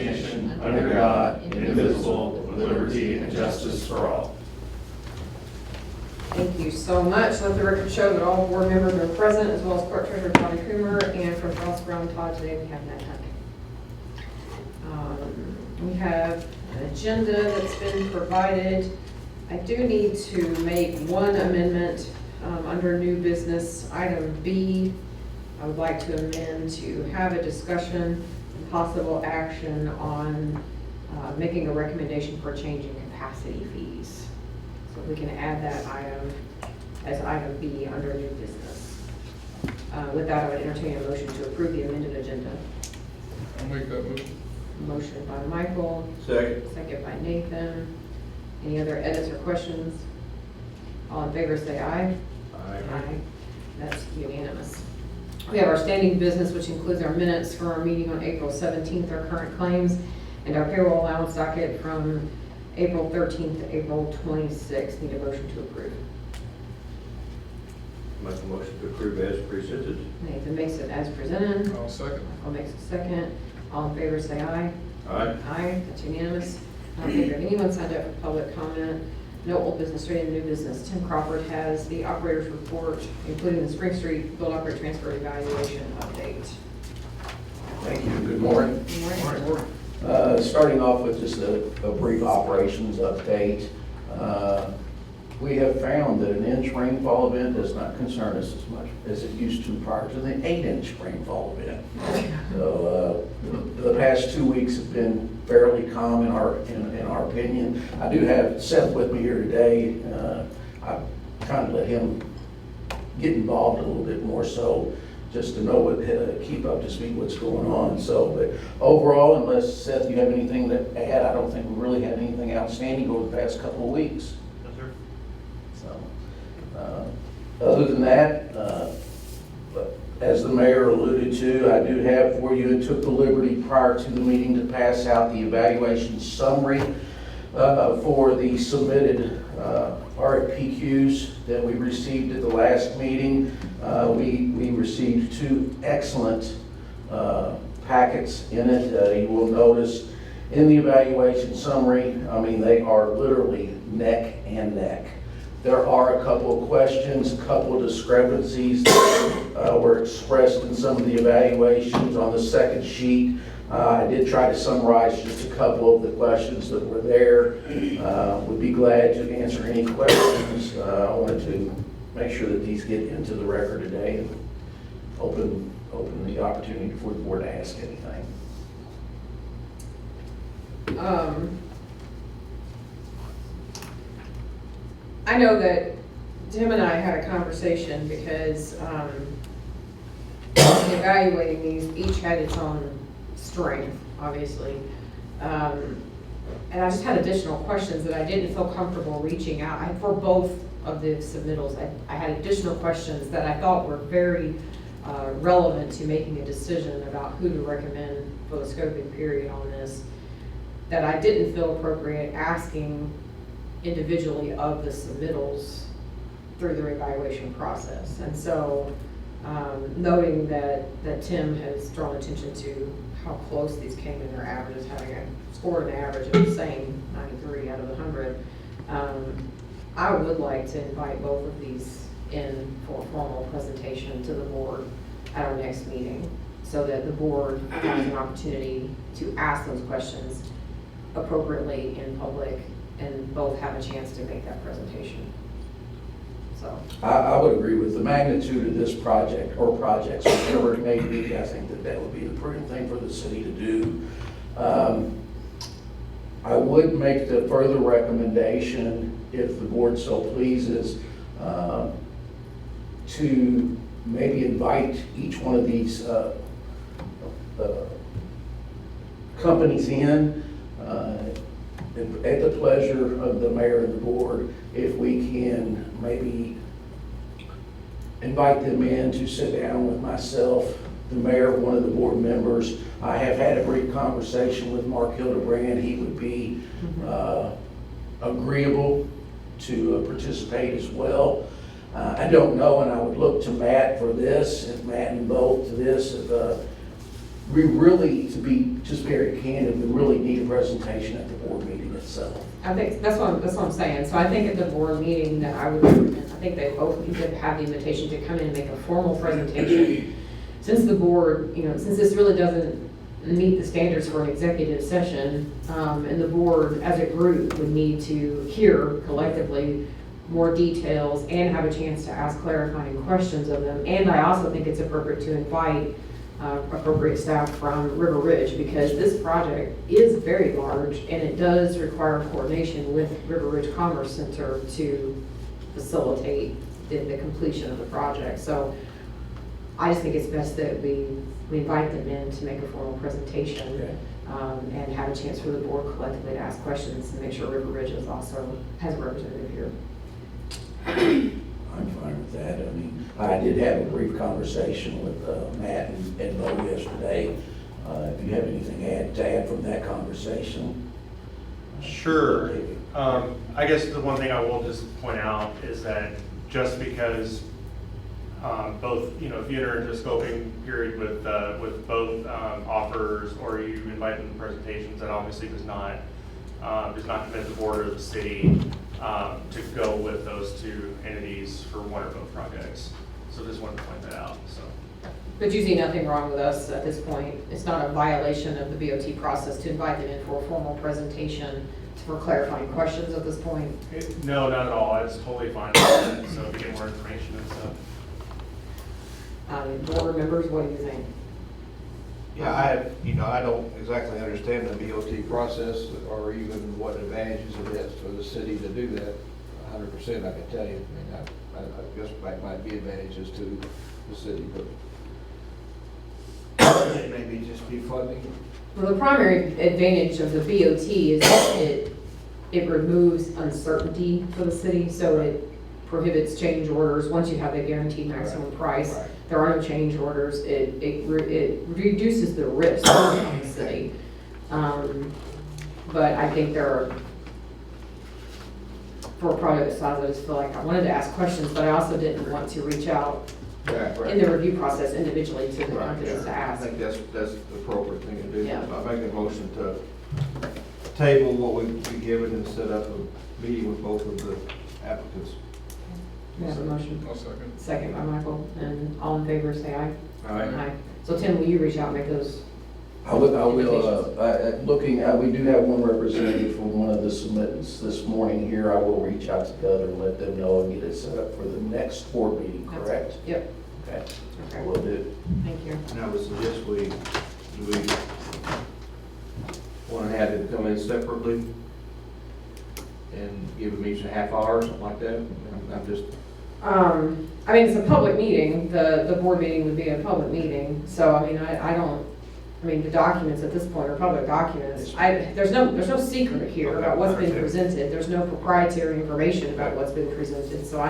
nation, under God, indivisible, with liberty and justice for all. Thank you so much. Let the record show that all board members are present, as well as Clerk Treasurer Bobby Coomer, and from Charlestown, Todd, today we have Matt Hunt. We have an agenda that's been provided. I do need to make one amendment under new business, item B. I would like to amend to have a discussion and possible action on making a recommendation for changing capacity fees. So we can add that item as item B under new business. With that, I would entertain a motion to approve the amended agenda. I'll make that motion. Motion by Michael, Second. second by Nathan. Any other edits or questions? All in favor say aye. Aye. That's unanimous. We have our standing business, which includes our minutes for our meeting on April 17th, our current claims, and our payroll allowance docket from April 13th to April 26th. Need a motion to approve. Make a motion to approve as presented. Nathan makes it as presented. I'll second. Michael makes a second. All in favor say aye. Aye. Aye, that's unanimous. I don't think anyone signed up for public comment. No old business, straight into new business. Tim Crawford has the operator's report, including the Spring Street build operate transfer evaluation update. Thank you. Good morning. Good morning. Starting off with just a brief operations update. We have found that an inch rainfall event does not concern us as much as it used to prior to the 8-inch rainfall event. So the past 2 weeks have been fairly calm in our opinion. I do have Seth with me here today. I kind of let him get involved a little bit more so, just to know what, keep up to speed what's going on. So, but overall, unless Seth, you have anything to add, I don't think we really had anything outstanding over the past couple of weeks. Yes, sir. So, other than that, but as the mayor alluded to, I do have for you, and took the liberty prior to the meeting to pass out the evaluation summary for the submitted RFPQs that we received at the last meeting. We received 2 excellent packets in it. You will notice in the evaluation summary, I mean, they are literally neck and neck. There are a couple of questions, a couple of discrepancies that were expressed in some of the evaluations on the second sheet. I did try to summarize just a couple of the questions that were there. Would be glad to answer any questions. I wanted to make sure that these get into the record today and open the opportunity for the board to ask anything. I know that Tim and I had a conversation because in evaluating these, each had its own strength, obviously. And I just had additional questions that I didn't feel comfortable reaching out. For both of the submittals, I had additional questions that I thought were very relevant to making a decision about who to recommend for the scoping period on this, that I didn't feel appropriate asking individually of the submittals through their evaluation process. And so noting that Tim has drawn attention to how close these came in their averages, having scored an average of the same 93 out of 100, I would like to invite both of these in for a formal presentation to the board at our next meeting, so that the board has an opportunity to ask those questions appropriately in public and both have a chance to make that presentation. So I would agree with the magnitude of this project or projects, whatever it may be. I think that would be the prudent thing for the city to do. I would make the further recommendation, if the board so pleases, to maybe invite each one of these companies in at the pleasure of the mayor and the board, if we can maybe invite them in to sit down with myself, the mayor, one of the board members. I have had a brief conversation with Mark Hildebrand. He would be agreeable to participate as well. I don't know, and I would look to Matt for this, if Matt and both to this, we really, to be just very candid, we really need a presentation at the board meeting itself. I think, that's what I'm saying. So I think at the board meeting that I would recommend, I think they both need to have the invitation to come in and make a formal presentation. Since the board, since this really doesn't meet the standards for an executive session, and the board as a group would need to hear collectively more details and have a chance to ask clarifying questions of them. And I also think it's appropriate to invite appropriate staff from River Ridge, because this project is very large and it does require coordination with River Ridge Commerce Center to facilitate the completion of the project. So I just think it's best that we invite them in to make a formal presentation. Okay. And have a chance for the board collectively to ask questions and make sure River Ridge is also has a representative here. I'm fine with that. I mean, I did have a brief conversation with Matt and Bo yesterday. If you have anything to add from that conversation. Sure. I guess the one thing I will just point out is that just because both, if you enter into a scoping period with both offers, or you invite them to presentations, that obviously does not commit the board or the city to go with those two entities for one or both projects. So just wanted to point that out. So. But you see nothing wrong with us at this point. It's not a violation of the BOT process to invite them in for a formal presentation for clarifying questions at this point. No, not at all. It's totally fine. So to get more information and stuff. Board members, what do you think? Yeah, I don't exactly understand the BOT process or even what advantages it is for the city to do that. 100%, I can tell you. I guess that might be advantages to the city, but it maybe just be funding. Well, the primary advantage of the BOT is that it removes uncertainty for the city, so it prohibits change orders. Once you have a guaranteed maximum price, Right. there are no change orders. It reduces the risk on the city. But I think for a project this size, I just feel like I wanted to ask questions, but I also didn't want to reach out in the review process individually to the entities to I ask. think that's the appropriate thing to do. Yeah. I make a motion to table what we've been given and set up a meeting with both of the applicants. We have a motion. I'll second. Second by Michael, and all in favor say aye. Aye. So Tim, will you reach out and make those? I will, we do have one representative from one of the submittals this morning here. I will reach out to the other and let them know and get it set up for the next board meeting, correct? Yep. Okay, I Okay, will do. thank you. And I would suggest do we want to have them come in separately and give them each a half hour or something like that? I'm just, I mean, it's a public meeting, the board meeting would be a public meeting, so I mean, the documents at this point are public documents. There's no secret here about what's been presented, there's no proprietary information about what's been presented, so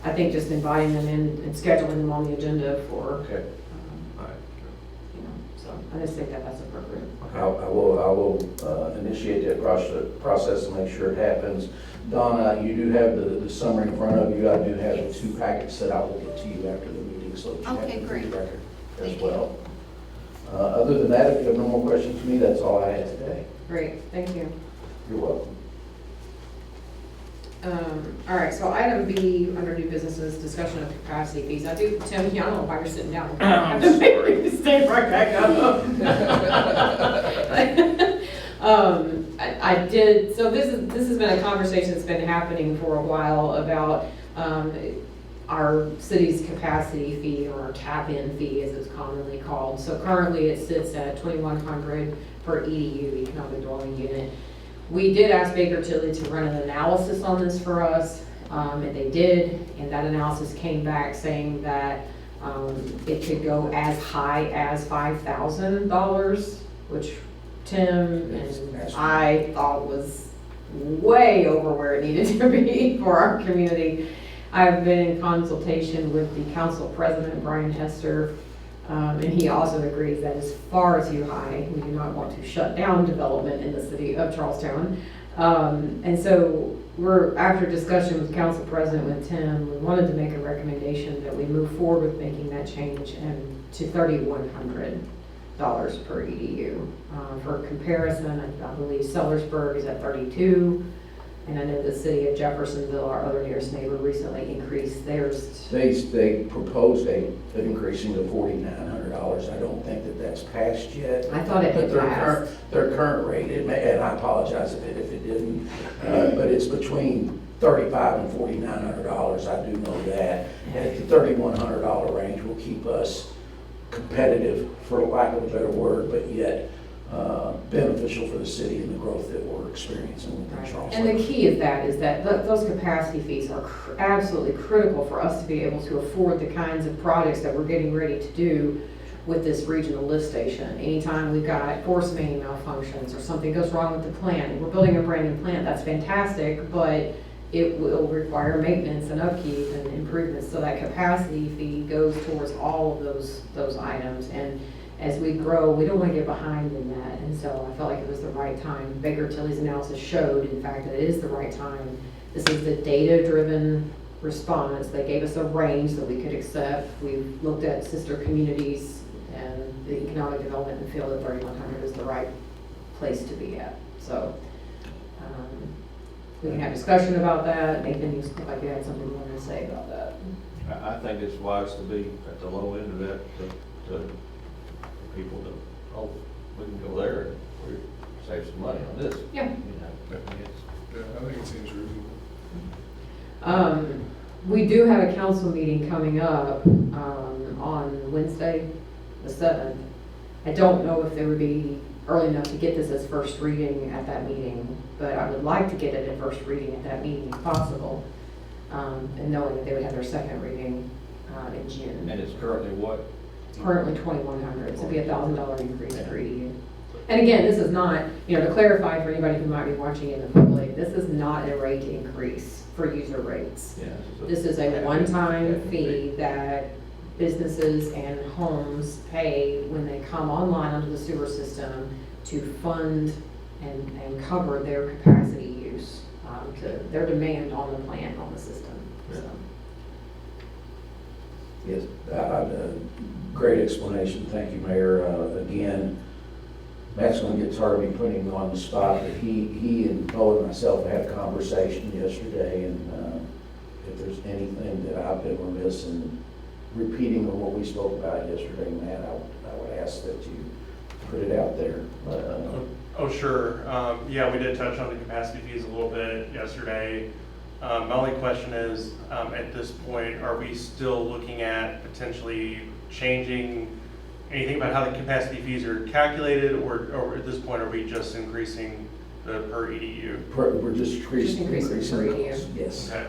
I think just inviting them in and scheduling them on the agenda for, okay. All right. so I just think that that's appropriate. I will initiate that process to make sure it happens. Donna, you do have the summary in front of you. I do have the two packets that I will get to you after the meeting, so that you have Okay, the great. record as Thank well. Other than that, if you have no more questions for me, that's all I had today. Great, thank you. You're welcome. All right, so item B, under new businesses, discussion of capacity fees. I do, Tim, I don't know why you're sitting down. I'm just making you stand right back up. I did, so this has been a conversation that's been happening for a while about our city's capacity fee, or our tap-in fee as it's commonly called. So currently it sits at $2,100 per EDU, economic dwelling unit. We did ask Baker Tilly to run an analysis on this for us, and they did, and that analysis came back saying that it could go as high as $5,000, which Tim and I thought was way over where it needed to be for our community. I've been in consultation with the council president, Brian Hester, and he also agrees that is far too high. We do not want to shut down development in the city of Charlestown. And so after discussion with council president, with Tim, we wanted to make a recommendation that we move forward with making that change and to $3,100 per EDU. For comparison, I believe Sellersburg is at 32, and I know the city of Jeffersonville, our other nearest neighbor, recently increased theirs. They proposed an increasing to $4,900. I don't think that that's passed yet. I thought it But had passed. their current rate, it may, and I apologize if it didn't, but it's between $3,500 and $4,900. I do know that. At the $3,100 range will keep us competitive, for lack of a better word, but yet beneficial for the city and the growth that we're experiencing within Right. Charleston. And the key is that those capacity fees are absolutely critical for us to be able to afford the kinds of projects that we're getting ready to do with this regional lift station. Anytime we've got force main malfunctions or something goes wrong with the plant, we're building a brand new plant, that's fantastic, but it will require maintenance and upkeep and improvements. So that capacity fee goes towards all of those items. And as we grow, we don't want to get behind in that. And so I felt like it was the right time. Baker Tilly's analysis showed, in fact, that it is the right time. This is the data-driven response. They gave us a range that we could accept. We've looked at sister communities and the economic development and feel that 3,100 is the right place to be at. So we can have discussion about that. Nathan, you look like you had something you wanted to say about that. I think it's wise to be at the low end of that, to people to, oh, we can go there and we save some money on this. Yeah. You know, it's- Yeah, I think it seems reasonable. We do have a council meeting coming up on Wednesday, the 7th. I don't know if there would be early enough to get this as first reading at that meeting, but I would like to get it at first reading at that meeting if possible, and knowing that they would have their second reading in June. And it's currently what? Currently 2,100, so it'd be a $1,000 increase per EDU. And again, this is not, to clarify for anybody who might be watching in the public, this is not a rate increase for user rates. Yeah. This is a one-time fee that businesses and homes pay when they come online onto the sewer system to fund and cover their capacity use, to their demand on the plant, on the system. So. Yes, great explanation. Thank you, Mayor. Again, Matt's going to get tired of me putting him on the spot, but he and Bo and myself had a conversation yesterday, and if there's anything that I've been remiss in repeating on what we spoke about yesterday, Matt, I would ask that you put it out there. Oh, sure. Yeah, we did touch on the capacity fees a little bit yesterday. My only question is, at this point, are we still looking at potentially changing anything about how the capacity fees are calculated, or at this point, are we just increasing the per EDU? We're just increasing per EDU. costs. Yes. Okay.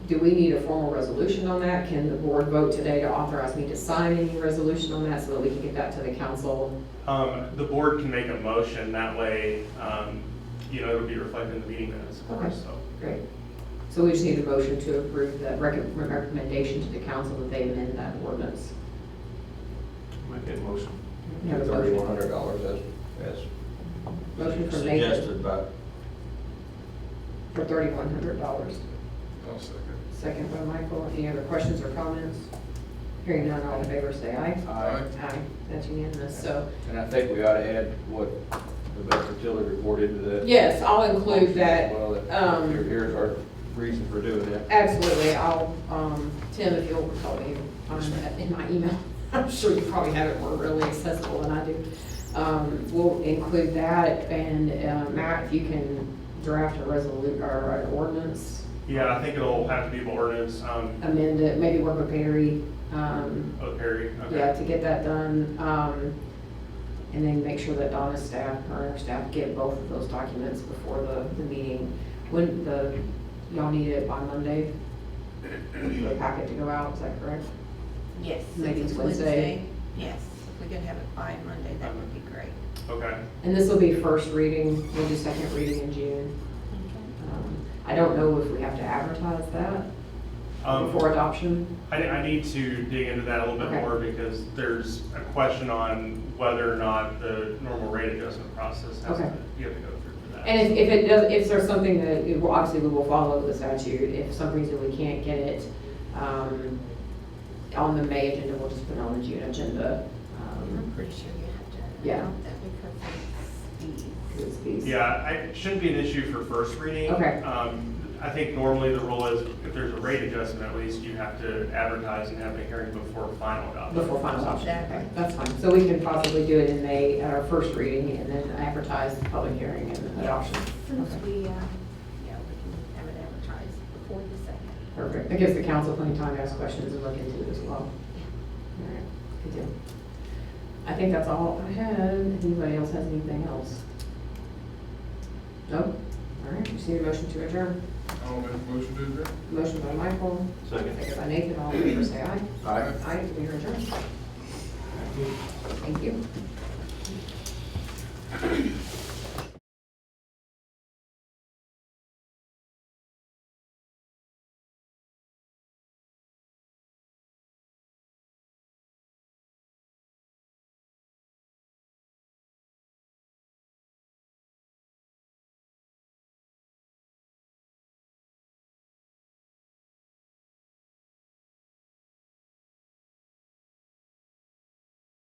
Do we need a formal resolution on that? Can the board vote today to authorize me to sign any resolution on that so that we can get that to the council? The board can make a motion, that way, it'll be reflected in the meeting minutes, of course, Okay. so. Great. So we just need a motion to approve the recommendation to the council that they amend that ordinance. Make that motion. You have a motion? $3,100 as Motion from Nathan suggested by. for $3,100. I'll second. Second by Michael. Any other questions or comments? Hearing none, all in favor say aye. Aye. Aye. That's unanimous. So, And I think we ought to add what the Baker Tilly report into that. yes, I'll include that. Well, here's our reason for doing that. Absolutely. I'll, Tim, if you'll help me find that in my email. I'm sure you probably have it more readily accessible than I do. We'll include that, and Matt, if you can draft a resolution or an ordinance, Yeah, I think it'll have to be ordinance, amend it, maybe work with Perry, Perry, okay. yeah, to get that done. And then make sure that Donna's staff, or our staff, get both of those documents before the meeting. Y'all need it by Monday for the packet to go out, is that correct? Yes. Maybe if it's Wednesday. Yes, if we could have it by Monday, that would be great. Okay. And this will be first reading, we'll do second reading in June. I don't know if we have to advertise that before adoption. I need to dig into that a little bit Okay. more, because there's a question on whether or not the normal rate adjustment process has Okay. you have to go through for that. And if it does, if there's something that, obviously we will follow the statute, if for some reason we can't get it, on the May agenda, we'll just put it on the June agenda. I'm pretty sure you have to Yeah. adopt that because it's fees. It's these. Yeah, it shouldn't be an issue for first reading. Okay. I think normally the rule is if there's a rate adjustment, at least you have to advertise and have a hearing before final adoption. Before final adoption, Exactly. okay, that's fine. So we can possibly do it in May at our first reading and then advertise the public hearing and then adoption. Since Okay. we, yeah, we can have it advertised before the second. Perfect. It gives the council plenty of time to ask questions and look into it as well. All right, good deal. I think that's all I had. Anybody else has anything else? Nope. All right, just need a motion to adjourn. I'll make a motion to adjourn. Motion by Michael, Second. second by Nathan. All in favor, say aye. Aye. Aye, we are adjourned. Thank you.